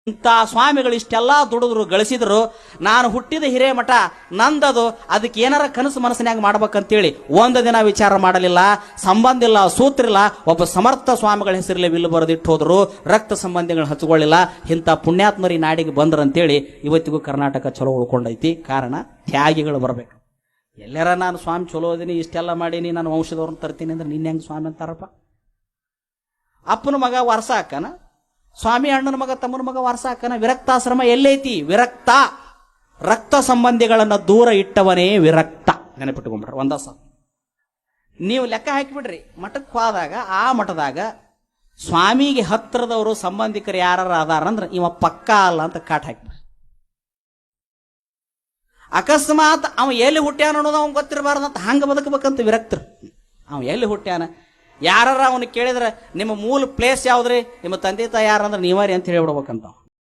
ಇಂಥ ಸ್ವಾಮಿಗಳು ಇಷ್ಟೆಲ್ಲ ದುಡಿದ್ರು ಗಳಿಸಿದ್ರು, ನಾನು ಹುಟ್ಟಿದ ಹಿರೇಮಠ ನಂದದು, ಅದಕ್ಕೆ ಏನಾರ ಕನಸು ಮನಸ್ಸಿನಾಗ ಮಾಡ್ಬೇಕಂತೇಳಿ ಒಂದು ದಿನ ವಿಚಾರ ಮಾಡಲಿಲ್ಲ. ಸಂಬಂಧ ಇಲ್ಲ, ಸೂತ್ರ ಇಲ್ಲ. ಒಬ್ಬ ಸಮರ್ಥ ಸ್ವಾಮಿಗಳ ಹೆಸರಲ್ಲಿ ವಿಲ್ಲು ಬರೆದಿಟ್ಟು ಹೋದ್ರು. ರಕ್ತ ಸಂಬಂಧಿಗಳನ್ನ ಹಚ್ಕೊಳ್ಳಿಲ್ಲ. ಇಂಥ ಪುಣ್ಯಾತ್ಮರಿ ನಾಡಿಗೆ ಬಂದ್ರಂತೇಳಿ ಇವತ್ತಿಗೂ ಕರ್ನಾಟಕ ಚಲೋ ಉಳ್ಕೊಂಡೈತಿ. ಕಾರಣ ತ್ಯಾಗಿಗಳು ಬರ್ಬೇಕು. ಎಲ್ಲಾರ ನಾನು ಸ್ವಾಮಿ ಚಲೋ ಅದೀನಿ, ಇಷ್ಟೆಲ್ಲ ಮಾಡೀನಿ, ನಾನು ವಂಶದವ್ರನ್ನ ತರ್ತೀನಿ ಅಂದ್ರೆ ನಿನ್ನ ಹೆಂಗೆ ಸ್ವಾಮಿ ಅಂತಾರಪ್ಪ? ಅಪ್ಪನ ಮಗ ವಾರಸ ಹಾಕನ, ಸ್ವಾಮಿ ಅಣ್ಣನ ಮಗ ತಮ್ಮನ ಮಗ ವಾರಸ ಹಾಕನ. ವಿರಕ್ತಾಶ್ರಮ ಎಲ್ಲೈತಿ? ವಿರಕ್ತ. ರಕ್ತ ಸಂಬಂಧಿಗಳನ್ನ ದೂರ ಇಟ್ಟವನೇ ವಿರಕ್ತ. ನೆನಪಿಟ್ಕೊಂಡ್ಬಿಡ್ರಿ ಒಂದ ಸ. ನೀವು ಲೆಕ್ಕ ಹಾಕಿಬಿಡ್ರಿ, ಮಠಕ್ಕೆ ಹೋದಾಗ ಆ ಮಠದಾಗ ಸ್ವಾಮಿಗೆ ಹತ್ತಿರದವರು ಸಂಬಂಧಿಕರು ಯಾರು ಅದಾರಂದ್ರೆ ಇವ ಪಕ್ಕ ಅಲ್ಲ ಅಂತ ಕಾಟ್ ಹಾಕಿಬಿಡ್ರಿ. ಅಕಸ್ಮಾತ್ ಅವ ಎಲ್ಲಿ ಹುಟ್ಟ್ಯಾನ ಅನ್ನೋದು ಅವ್ನು ಗೊತ್ತಿರಬಾರ್ದಂತ ಹಂಗೆ ಬದುಕಬೇಕಂತ ವಿರಕ್ತರು. ಅವ ಎಲ್ಲಿ ಹುಟ್ಟ್ಯಾನ, ಯಾರ ಅವನು ಕೇಳಿದ್ರೆ ನಿಮ್ಮ ಮೂಲ ಪ್ಲೇಸ್ ಯಾವ್ದ್ರಿ, ನಿಮ್ಮ ತಂದೆ ತಾಯಿ ಯಾರಂದ್ರೆ ನೀವಾರಿ ಅಂತ ಹೇಳಿಬಿಡ್ಬೇಕಂತ.